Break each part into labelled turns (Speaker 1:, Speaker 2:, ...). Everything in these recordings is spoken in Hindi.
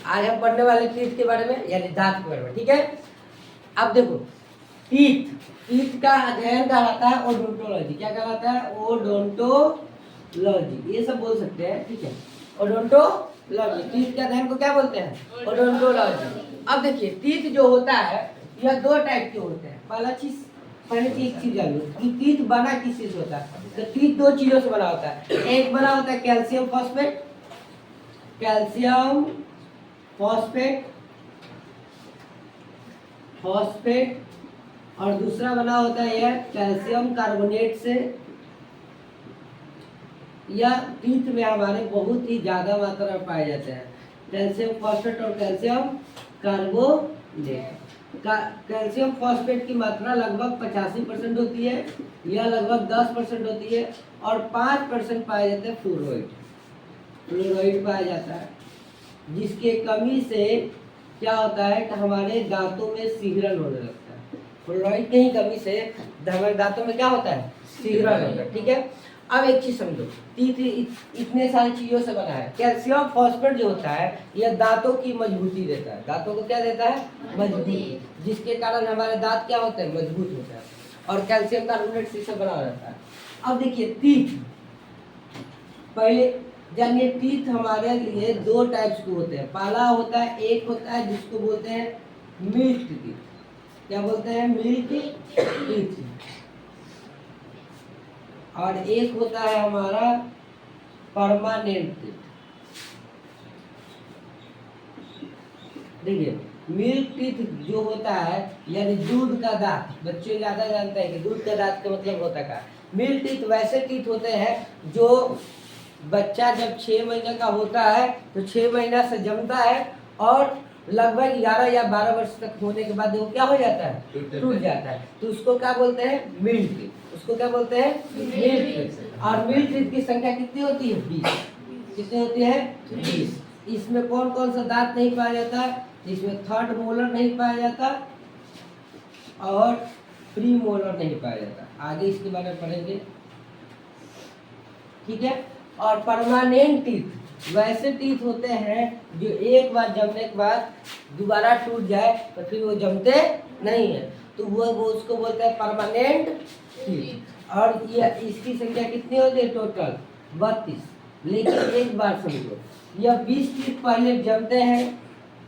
Speaker 1: आज हम पढ़ने वाले टीथ के बारे में, यानी दांत के बारे में, ठीक है। अब देखो, टीथ टीथ का अध्ययन कहलाता है ओडोंटोलॉजी। क्या कहलाता है? ओडोंटोलॉजी, ये सब बोल सकते हैं, ठीक है। ओडोंटोलॉजी, टीथ के अध्ययन को क्या बोलते हैं? ओडोंटोलॉजी। अब देखिए, टीथ जो होता है यह दो टाइप के होते हैं। पहले एक चीज जान लो कि टीथ बना किस चीज से होता है। तो टीथ दो चीजों से बना होता है। एक बना होता है कैल्शियम फॉस्फेट, फॉस्फेट, और दूसरा बना होता है यह कैल्शियम कार्बोनेट से। यह टीथ में हमारे बहुत ही ज्यादा मात्रा में पाए जाते हैं, कैल्शियम फॉस्फेट और कैल्शियम कार्बोनेट। कैल्शियम फॉस्फेट की मात्रा लगभग 85% होती है, यह लगभग 10% होती है, और 5% पाए जाते हैं फ्लोराइड पाया जाता है, जिसके कमी से क्या होता है कि हमारे दांतों में सिहरन होने लगता है। फ्लोराइड की कमी से हमारे दांतों में क्या होता है? सिहरन होता है, ठीक है। अब एक चीज समझो, टीथ इतने सारी चीजों से बना है। कैल्शियम फॉस्फेट जो होता है यह दांतों की मजबूती देता है। दांतों को क्या देता है? मजबूती, जिसके कारण हमारे दांत क्या होते हैं? मजबूत होता है। और कैल्शियम कार्बोनेट से बना रहता है। अब देखिए, टीथ पहले जानिए, टीथ हमारे लिए दो टाइप्स के होते हैं। पहला होता है, एक होता है जिसको बोलते हैं मिल्क टीथ। क्या बोलते हैं? Milk teeth. और एक होता है हमारा परमानेंट टीथ। देखिए, मिल्क टीथ जो होता है यानी दूध का दांत, बच्चे ज्यादा जानते हैं कि दूध का दांत का मतलब होता है। मिल्क टीथ वैसे टीथ होते हैं जो बच्चा जब 6 महीने का होता है तो 6 महीना से जमता है, और लगभग 11 या 12 वर्ष तक होने के बाद वो क्या हो जाता है? टूट जाता है। तो उसको क्या बोलते हैं? Milk teeth. उसको क्या बोलते हैं? Milk teeth. और मिल्क टीथ की संख्या कितनी होती है? 20। कितनी होती है? 20। इसमें कौन कौन सा दांत नहीं पाया जाता है? इसमें थर्ड मोलर नहीं पाया जाता और प्री मोलर नहीं पाया जाता। आगे इसके बारे में पढ़ेंगे, ठीक है। और परमानेंट टीथ वैसे टीथ होते हैं जो एक बार जमने के बाद दोबारा टूट जाए तो फिर वो जमते नहीं है, तो वो उसको बोलते हैं परमानेंट टीथ। और ये इसकी संख्या कितनी होती है? टोटल 32। लेकिन एक बार समझो, यह 20 टीथ पहले जमते हैं,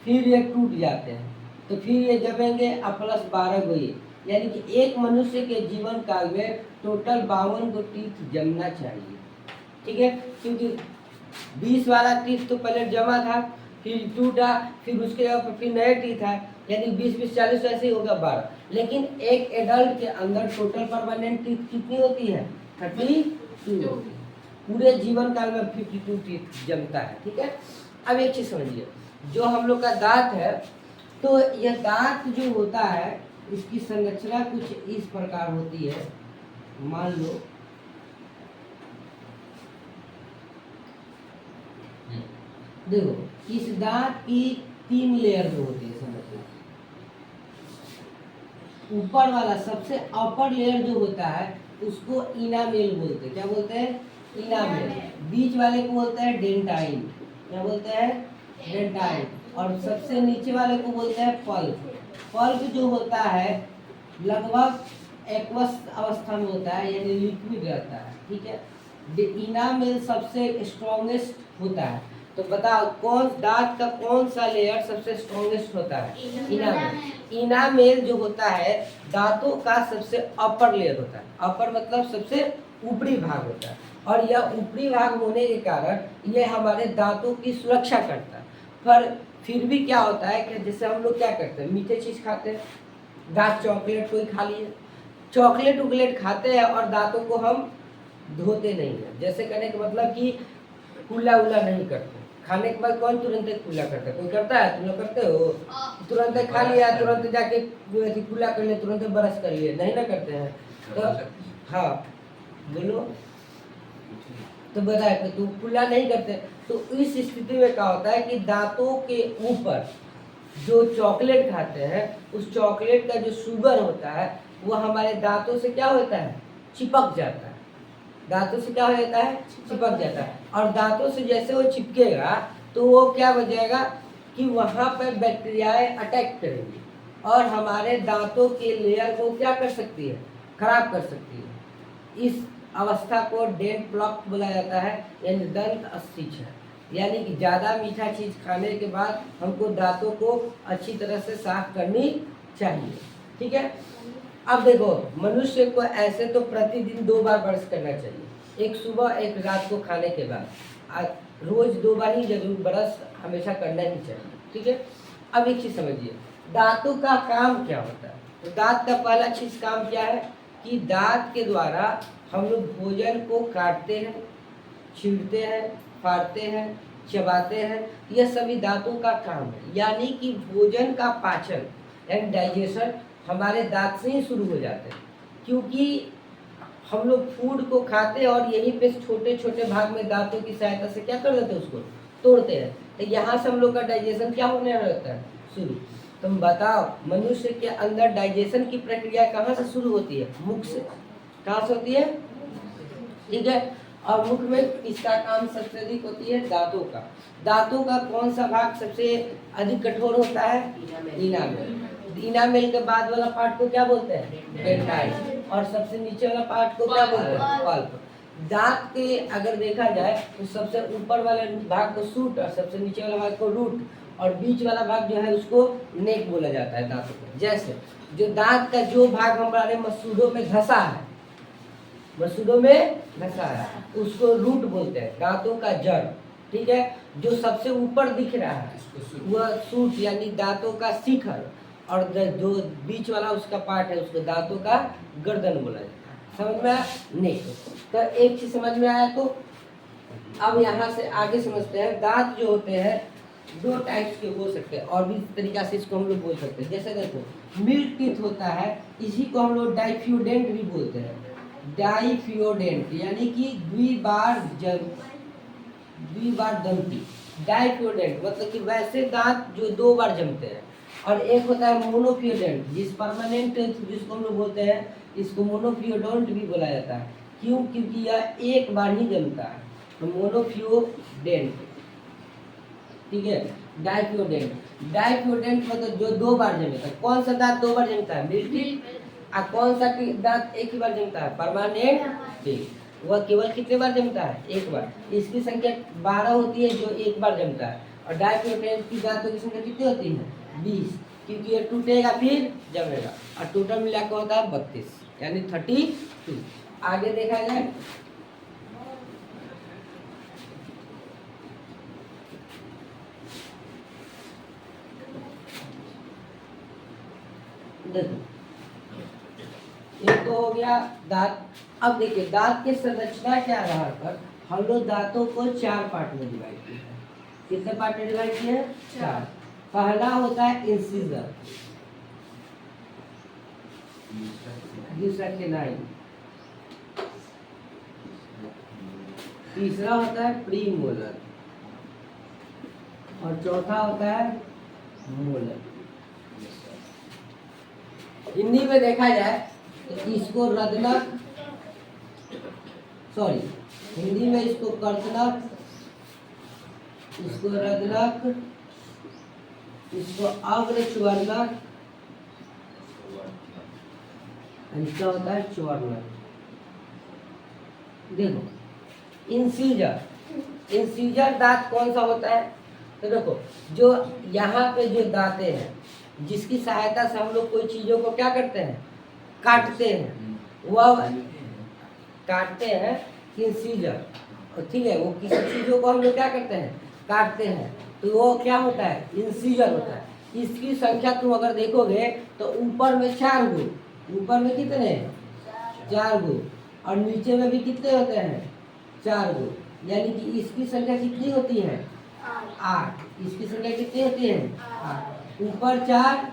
Speaker 1: फिर ये टूट जाते हैं, तो फिर ये जमेंगे प्लस 12 गो ये, यानी कि एक मनुष्य के जीवन काल में टोटल 52 गो टीथ जमना चाहिए, ठीक है। क्योंकि 20 वाला टीथ तो पहले जमा था, फिर टूटा, फिर उसके फिर नए टीथ है, यानी 20 40 ऐसे ही होगा 12। लेकिन एक एडल्ट के अंदर टोटल परमानेंट टीथ कितनी होती है? 32। पूरे जीवन काल में 52 टीथ जमता है, ठीक है। अब एक चीज समझिए, जो हम लोग का दांत है, तो यह दांत जो होता है इसकी संरचना कुछ इस प्रकार होती है। मान लो देखो, इस दांत की 3 लेयर में होती है संरचना। ऊपर वाला सबसे अपर लेयर जो होता है उसको इनामेल बोलते हैं। क्या बोलते हैं? इनामेल। बीच वाले को बोलते हैं डेंटाइन। क्या बोलते हैं? डेंटाइन। और सबसे नीचे वाले को बोलते हैं पल्प। पल्प जो होता है लगभग एक्वस अवस्था में होता है, यानी लिक्विड रहता है, ठीक है। इनामेल सबसे स्ट्रॉन्गेस्ट होता है। तो बताओ, कौन दांत का कौन सा लेयर सबसे स्ट्रॉन्गेस्ट होता है? इनामेल। इनामेल जो होता है दांतों का सबसे अपर लेयर होता है। अपर मतलब सबसे ऊपरी भाग होता है, और यह ऊपरी भाग होने के कारण यह हमारे दांतों की सुरक्षा करता है। पर फिर भी क्या होता है कि जैसे हम लोग क्या करते हैं, मीठे चीज खाते हैं, दांत चॉकलेट कोई खा लिए, चॉकलेट उगलेट खाते हैं और दांतों को हम धोते नहीं है। जैसे कहने का मतलब कि कुल्ला उल्ला नहीं करते। खाने के बाद कौन तुरंत कुल्ला करता है? कोई करता है? तुम लोग करते हो? तुरंत खा लिया, तुरंत जाके कुल्ला कर लिया, तुरंत ब्रश कर लिए, नहीं ना करते हैं। तो हाँ बोलो, तो बताए तो तुम कुल्ला नहीं करते। तो इस स्थिति में क्या होता है कि दांतों के ऊपर जो चॉकलेट खाते हैं, उस चॉकलेट का जो शुगर होता है वो हमारे दांतों से क्या होता है? चिपक जाता है। दांतों से क्या हो जाता है? चिपक जाता है। और दांतों से जैसे वो चिपकेगा तो वो क्या हो जाएगा कि वहाँ पर बैक्टीरियाएं अटैक करेंगी और हमारे दांतों के लेयर को क्या कर सकती है, खराब कर सकती है। इस अवस्था को डेंट प्लॉक बोला जाता है, यानी दंत अस्थिक्षय। यानी कि ज़्यादा मीठा चीज़ खाने के बाद हमको दांतों को अच्छी तरह से साफ करनी चाहिए। ठीक है। अब देखो, मनुष्य को ऐसे तो प्रतिदिन 2 बार ब्रश करना चाहिए, एक सुबह एक रात को खाने के बाद। रोज 2 बार ही जरूर ब्रश हमेशा करना ही चाहिए। ठीक है। अब एक चीज़ समझिए, दांतों का काम क्या होता है। तो दांत का पहला चीज़ काम क्या है कि दांत के द्वारा हम लोग भोजन को काटते हैं, छीलते हैं, फाड़ते हैं, चबाते हैं। यह सभी दांतों का काम है। यानी कि भोजन का पाचन एंड डाइजेशन हमारे दांत से ही शुरू हो जाते हैं, क्योंकि हम लोग फूड को खाते हैं और यहीं पे छोटे छोटे भाग में दांतों की सहायता से क्या कर देते हैं, उसको तोड़ते हैं। तो यहाँ से हम लोग का डाइजेशन क्या होने लगता है, शुरू। तुम बताओ, मनुष्य के अंदर डाइजेशन की प्रक्रिया कहाँ से शुरू होती है, मुख से। कहाँ से होती है, ठीक है। और मुख में किसका काम सबसे अधिक होती है, दांतों का। दांतों का कौन सा भाग सबसे अधिक कठोर होता है, इनामेल। इनामेल के बाद वाला पार्ट को क्या बोलते हैं, डेंटाइन। और सबसे नीचे वाला पार्ट को क्या बोलते हैं, पल्प। दांत के अगर देखा जाए तो सबसे ऊपर वाले भाग को सूट और सबसे नीचे वाला भाग को रूट और बीच वाला भाग जो है उसको नेक बोला जाता है दांतों को। जैसे जो दांत का जो भाग हमारे मसूड़ों में धंसा है, मसूड़ों में धंसा है, उसको रूट बोलते हैं, दांतों का जड़। ठीक है। जो सबसे ऊपर दिख रहा है वह सूट यानी दांतों का शिखर, और जो बीच वाला उसका पार्ट है उसको दांतों का गर्दन बोला जाता है। समझ में आया, नहीं तो एक चीज समझ में आया। तो अब यहाँ से आगे समझते हैं, दांत जो होते हैं 2 टाइप्स के हो सकते हैं, और भी तरीका से इसको हम लोग बोल सकते हैं। जैसे देखो, मिल्क टीथ होता है, इसी को हम लोग डाइफ्यूडेंट भी बोलते हैं। डाइफ्यूडेंट यानी कि द्विबार दंती। डाइफ्यूडेंट मतलब कि वैसे दांत जो 2 बार जमते हैं। और एक होता है मोनोफ्यूडेंट, जिस परमानेंट जिसको हम लोग बोलते हैं, इसको मोनोफ्यूडोंट भी बोला जाता है। क्यों, क्योंकि यह एक बार ही जमता है, तो मोनोफ्यूडेंट। ठीक है। डाइफ्यूडेंट मतलब जो 2 बार जमता है। कौन सा दांत 2 बार जमता है, मिल्क टीथ। और कौन सा दांत एक ही बार जमता है, परमानेंट। वह केवल कितने बार जमता है, एक बार। इसकी संख्या 12 होती है जो एक बार जमता है। और डाइफ्यूडेंट की दांतों की संख्या कितनी होती है, 20, क्योंकि ये टूटेगा फिर जमेगा। और टोटल मिला के होता है 32 यानी 32। आगे देखा जाए, देखो ये तो हो गया दांत। अब देखिए, दांत के संरचना के आधार पर हम लोग दांतों को 4 पार्ट में डिवाइड किए हैं। कितने पार्ट में डिवाइड किए हैं, 4। पहला होता है इंसिजर, दूसरा केनाइन, तीसरा होता है प्रीमोलर, और चौथा होता है मोलर। हिंदी में देखा जाए तो इसको रदनक, सॉरी, हिंदी में इसको कर्तनक, इसको रदनक, इसको अग्रच्वर्णक, इसका होता है च्वर्णक। देखो, इंसीजर दांत कौन सा होता है, तो देखो जो यहाँ पे जो दांतें हैं जिसकी सहायता से हम लोग कोई चीजों को क्या करते हैं, काटते हैं, वह काटते हैं इंसीजर। ठीक है, वो किसी चीजों को हम लोग क्या करते हैं, काटते हैं, तो वो क्या होता है, इंसीजर होता है। इसकी संख्या तुम अगर देखोगे तो ऊपर में 4 गो, ऊपर में कितने, 4 गो, और नीचे में भी कितने होते हैं, 4 गो। यानी कि इसकी संख्या कितनी होती है, 8। इसकी संख्या कितनी होती है, 8। ऊपर 4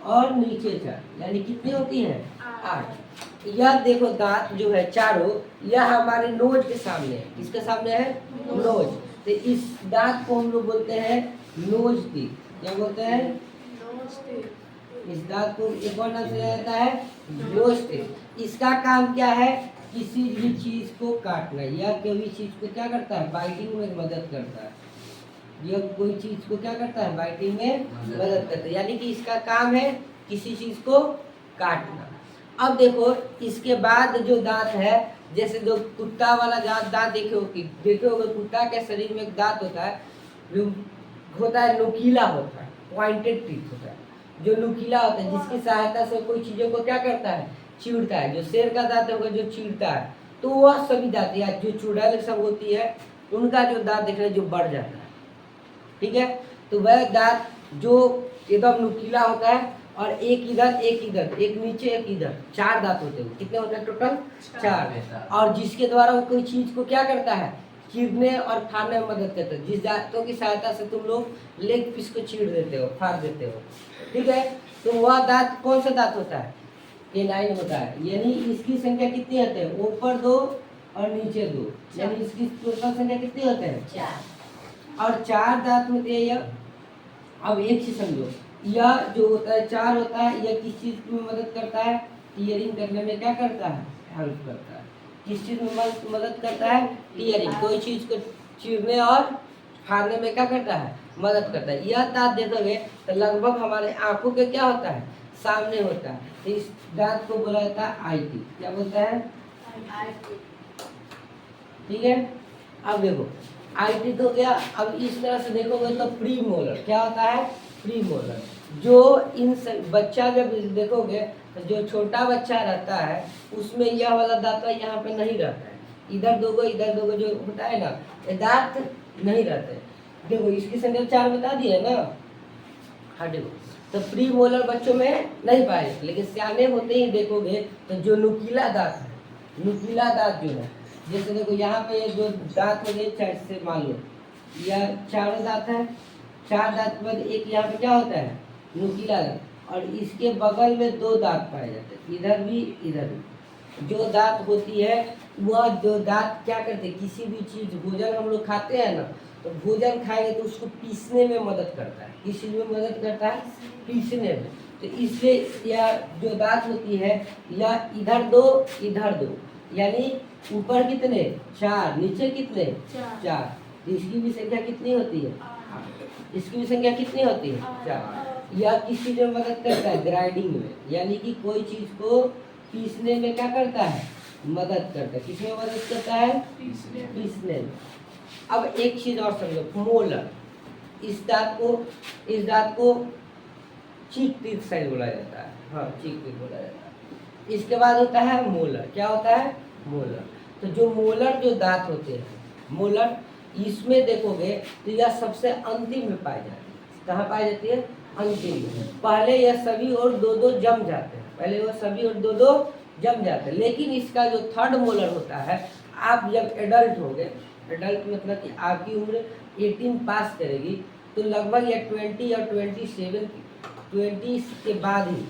Speaker 1: और नीचे 4, यानी कितनी होती है, 8। यह देखो दांत जो है चारों, यह हमारे नोज के सामने है। किसके सामने है, नोज। तो इस दांत को हम लोग बोलते हैं नोज टीथ। क्या बोलते हैं, इस दांत को एक और नाम से जाता है नोज टीथ। इसका काम क्या है, किसी भी चीज को काटना या कोई चीज को क्या करता है, बाइटिंग में मदद करता है। ये कोई चीज को क्या करता है, बाइटिंग में मदद करता है, यानी कि इसका काम है किसी चीज को काटना। अब देखो इसके बाद जो दांत है, जैसे जो कुत्ता वाला दांत देखे होगे कुत्ता के शरीर में एक दांत होता है जो होता है नुकीला होता है, पॉइंटेड टीथ होता है, जो नुकीला होता है, जिसकी सहायता से कोई चीजों को क्या करता है, चीरता है। जो शेर का दांत होगा जो चीरता है, तो वह सभी दांत या जो चुड़ैल सब होती है उनका जो दांत देखना जो बढ़ जाता है, ठीक है। तो वह दांत जो एकदम नुकीला होता है और एक इधर एक नीचे एक इधर, 4 दांत होते हैं। कितने होते हैं टोटल, 4। और जिसके द्वारा वो कोई चीज को क्या करता है, चीरने और फाड़ने में मदद करता है। जिस दांतों की सहायता से तुम लोग लेग पीस को चीर देते हो, फाड़ देते हो, ठीक है। तो वह दांत कौन सा दांत होता है, कैनाइन होता है। यानी इसकी संख्या कितनी होती है, ऊपर 2 और नीचे 2, यानी इसकी टोटल संख्या कितनी होते हैं, 4। और 4 दांत होते हैं यह। अब एक चीज समझो, यह जो होता है 4 होता है, यह किस चीज में मदद करता है, टीयरिंग करने में क्या करता है, हेल्प करता है। किस चीज में मदद करता है, टीयरिंग, कोई चीज को चीरने और फाड़ने में क्या करता है, मदद करता है। यह दांत देखोगे तो लगभग हमारे आंखों के क्या होता है, सामने होता है। तो इस दांत को बोला जाता है आईटी। क्या बोलता है, ठीक है। अब देखो आईटी तो क्या, अब इस तरह से देखोगे तो प्री मोलर क्या होता है, प्री मोलर। जो इन बच्चा जब देखोगे तो जो छोटा बच्चा रहता है उसमें यह वाला दांत यहाँ पे नहीं रहता है, इधर 2 जो होता है ना, ये दांत नहीं रहते। देखो इसकी संख्या 4 बता दी है ना, हाँ देखो। तो प्री मोलर बच्चों में नहीं पाए जाते, लेकिन सियाने होते ही देखोगे तो जो नुकीला दांत है, नुकीला दांत जो है, जैसे देखो यहाँ पे जो दांत हो गए, से मान लो यह 4 दांत है, 4 दांत के बाद एक यहाँ पे क्या होता है, नुकीला दांत, और इसके बगल में 2 दांत पाए जाते हैं, इधर भी इधर भी। जो दांत होती है वह जो दांत क्या करते हैं, किसी भी चीज भोजन हम लोग खाते हैं ना, तो भोजन खाएंगे तो उसको पीसने में मदद करता है। किस चीज में मदद करता है, पीसने में। तो इसलिए यह जो दांत होती है यह इधर 2 इधर 2, यानी ऊपर कितने, 4, नीचे कितने, 4। तो इसकी भी संख्या कितनी होती है, इसकी भी संख्या कितनी होती है, 4। यह किस चीज में मदद करता है, ग्राइंडिंग में, यानी कि कोई चीज को पीसने में क्या करता है, मदद करता है। किसमें मदद करता है, पीसने में। अब एक चीज और समझो, मोलर, इस दांत को चीक टीथ साइड बोला जाता है, हाँ चीक टीथ बोला जाता है। इसके बाद होता है मोलर। क्या होता है, मोलर। तो जो मोलर जो दांत होते हैं, मोलर, इसमें देखोगे तो यह सबसे अंतिम में पाई जाती है। कहाँ पाई जाती है, अंतिम में। पहले यह सभी और 2 जम जाते हैं, पहले वह सभी और 2 जम जाते हैं, लेकिन इसका जो थर्ड मोलर होता है, आप जब एडल्ट हो गए, एडल्ट मतलब कि आपकी उम्र 18 पास करेगी, तो लगभग यह 20 और 20 के बाद ही,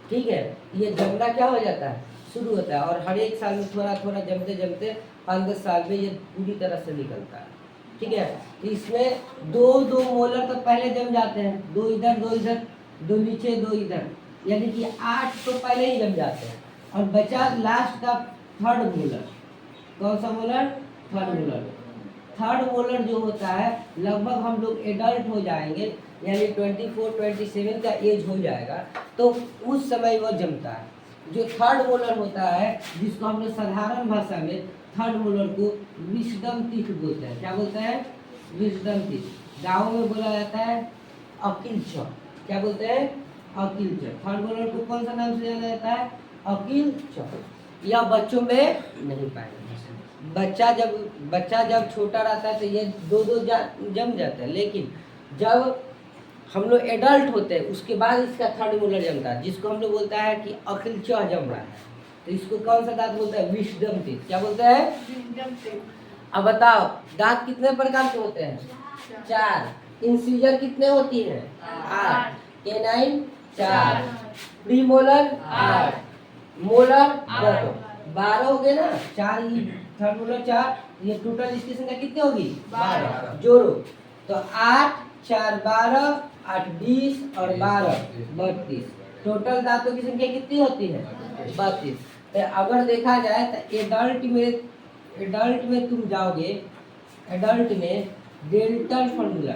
Speaker 1: ठीक है, ये जमना क्या हो जाता है, शुरू होता है। और हर एक साल में थोड़ा थोड़ा जमते जमते 5-10 साल में ये पूरी तरह से निकलता है, ठीक है। तो इसमें 2 मोलर तो पहले जम जाते हैं, 2 इधर 2 नीचे 2 इधर, यानी कि 8 तो पहले ही जम जाते हैं। और बचा लास्ट का थर्ड मोलर। कौन सा molar, third molar. Third molar जो होता है लगभग हम लोग एडल्ट हो जाएंगे, यानी 24-27 का एज हो जाएगा, तो उस समय वो जमता है। जो थर्ड मोलर होता है, जिसको हम लोग साधारण भाषा में थर्ड मोलर को विस्डम टीथ बोलते हैं। क्या बोलते हैं, विस्डम टीथ। गाँव में बोला जाता है अकील चौक। क्या बोलते हैं, अकील चौक। थर्ड मोलर को कौन सा नाम से जाना जाता है, अकील चौक। यह बच्चों में नहीं पाएगा। बच्चा जब छोटा रहता है तो ये 2 जम जाता है, लेकिन जब हम लोग एडल्ट होते हैं उसके बाद इसका थर्ड मोलर जमता है, जिसको हम लोग बोलता है कि अखिल चौह जम रहा है। तो इसको कौन सा दांत बोलता है, विस्डम टीथ। क्या बोलते हैं, अब बताओ दांत कितने प्रकार के होते हैं, 4। इंसीजर कितने होती है, 8। कैनाइन 4। Pre molar 8। मोलर 12 हो गए ना, 4 ही थर्ड मोलर 4। ये टोटल इसकी संख्या कितनी होगी, 12। जोड़ो तो 8 4 12, 8 20 और 12 32। टोटल दांतों की संख्या कितनी होती है, 32। तो अगर देखा जाए तो एडल्ट में तुम जाओगे, एडल्ट में डेंटल फॉर्मूला,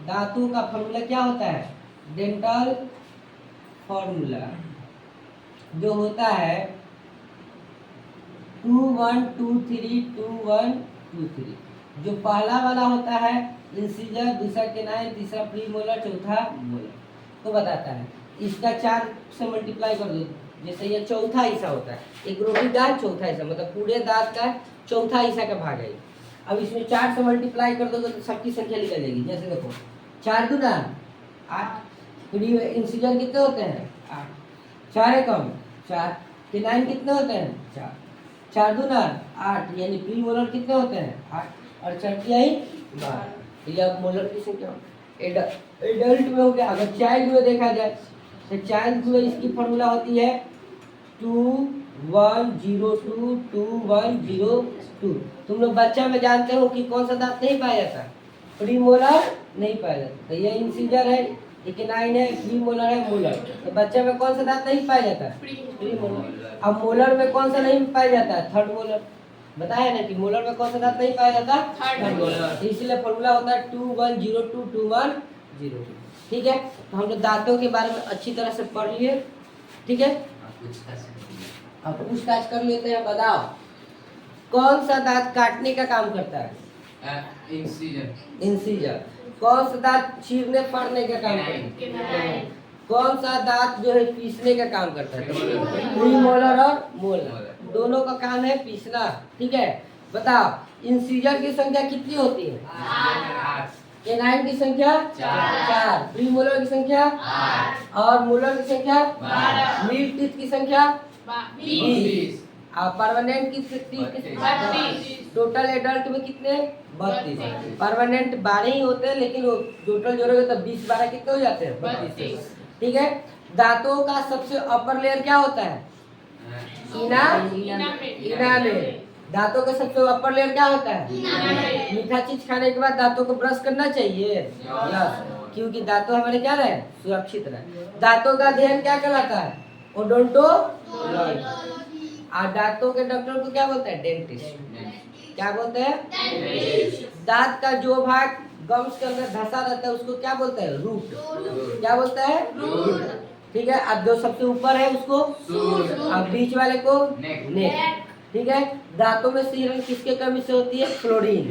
Speaker 1: दांतों का फॉर्मूला क्या होता है? डेंटल फॉर्मूला जो होता है 2 1 2 3 2 1 2 3। जो पहला वाला होता है इंसिजर, दूसरा केनाइन, तीसरा प्रीमोलर, चौथा मोलर तो बताता है। इसका 4 से मल्टीप्लाई कर दो, जैसे ये चौथा हिस्सा होता है, एक रोटी का चौथा हिस्सा मतलब पूरे दांत का चौथा हिस्सा का भाग है। अब इसमें 4 से मल्टीप्लाई कर दो तो सबकी संख्या निकल जाएगी। जैसे देखो 4 दूना 8, इंसिजर कितने होते हैं? 8, 4 एकम 4, केनाइन कितने होते हैं? 4, 4 दूना 8, यानी प्रीमोलर कितने होते हैं? 8 और 4 तिहाई 12। ये अब मोलर की संख्या एडल्ट में हो गया। अगर चाइल्ड में देखा जाए तो चाइल्ड में इसकी फॉर्मूला होती है 2 1 0 2 2 1 0 2। तुम लोग बच्चा में जानते हो कि कौन सा दांत नहीं पाया जाता? प्रीमोलर नहीं पाया जाता। तो ये इंसिजर है, ये केनाइन है, प्रीमोलर है, मोलर। तो बच्चे में कौन सा दांत नहीं पाया जाता? प्रीमोलर। अब मोलर में कौन सा नहीं पाया जाता? Third molar. बताया ना कि मोलर में कौन सा दांत नहीं पाया जाता? Third molar. इसलिए फॉर्मूला होता है 2 1 0 2 2 1 0। ठीक है, तो हम लोग दांतों के बारे में अच्छी तरह से पढ़ लिए। ठीक है, अब पूछताछ कर लेते हैं। बताओ कौन सा दांत काटने का काम करता है? इंसिजर। कौन सा दांत चीरने फाड़ने का काम करता है? कौन सा दांत जो है पीसने का काम करता है? प्रीमोलर और मोलर, दोनों का काम है पीसना। ठीक है, बताओ इंसिजर की संख्या कितनी होती है? 8। केनाइन की संख्या 4, प्रीमोलर की संख्या 8 और मोलर की संख्या 12, मिड टीथ की संख्या 20 और परमानेंट की 32। टोटल एडल्ट में कितने? 32। परमानेंट 12 ही होते हैं, लेकिन वो टोटल जोड़ोगे तो 20 12 कितने हो जाते हैं? 32। ठीक है, दांतों का सबसे अपर लेयर क्या होता है? इनामेल। दांतों का सबसे अपर लेयर क्या होता है? मीठा चीज खाने के बाद दांतों को ब्रश करना चाहिए, यस, क्योंकि दांतों हमारे क्या रहे? सुरक्षित रहे। दांतों का अध्ययन क्या कहलाता है? ओडोंटोलॉजी। और दांतों के डॉक्टर को क्या बोलते हैं? डेंटिस्ट। क्या बोलते हैं? दांत का जो भाग गम्स के अंदर धंसा रहता है उसको क्या बोलते हैं? रूट। क्या बोलते हैं? रूट। ठीक है, अब जो सबसे ऊपर है उसको अब बीच वाले को नेक। ठीक है, दांतों में सीरन किसके कमी से होती है? फ्लोरीन।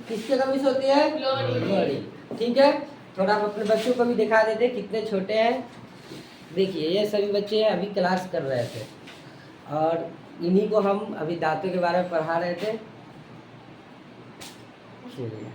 Speaker 1: किसके कमी से होती है? फ्लोरीन। ठीक है, थोड़ा आप अपने बच्चों को भी दिखा देते कितने छोटे हैं। देखिए ये सभी बच्चे अभी क्लास कर रहे थे और इन्हीं को हम अभी दांतों के बारे में पढ़ा रहे थे। चलिए।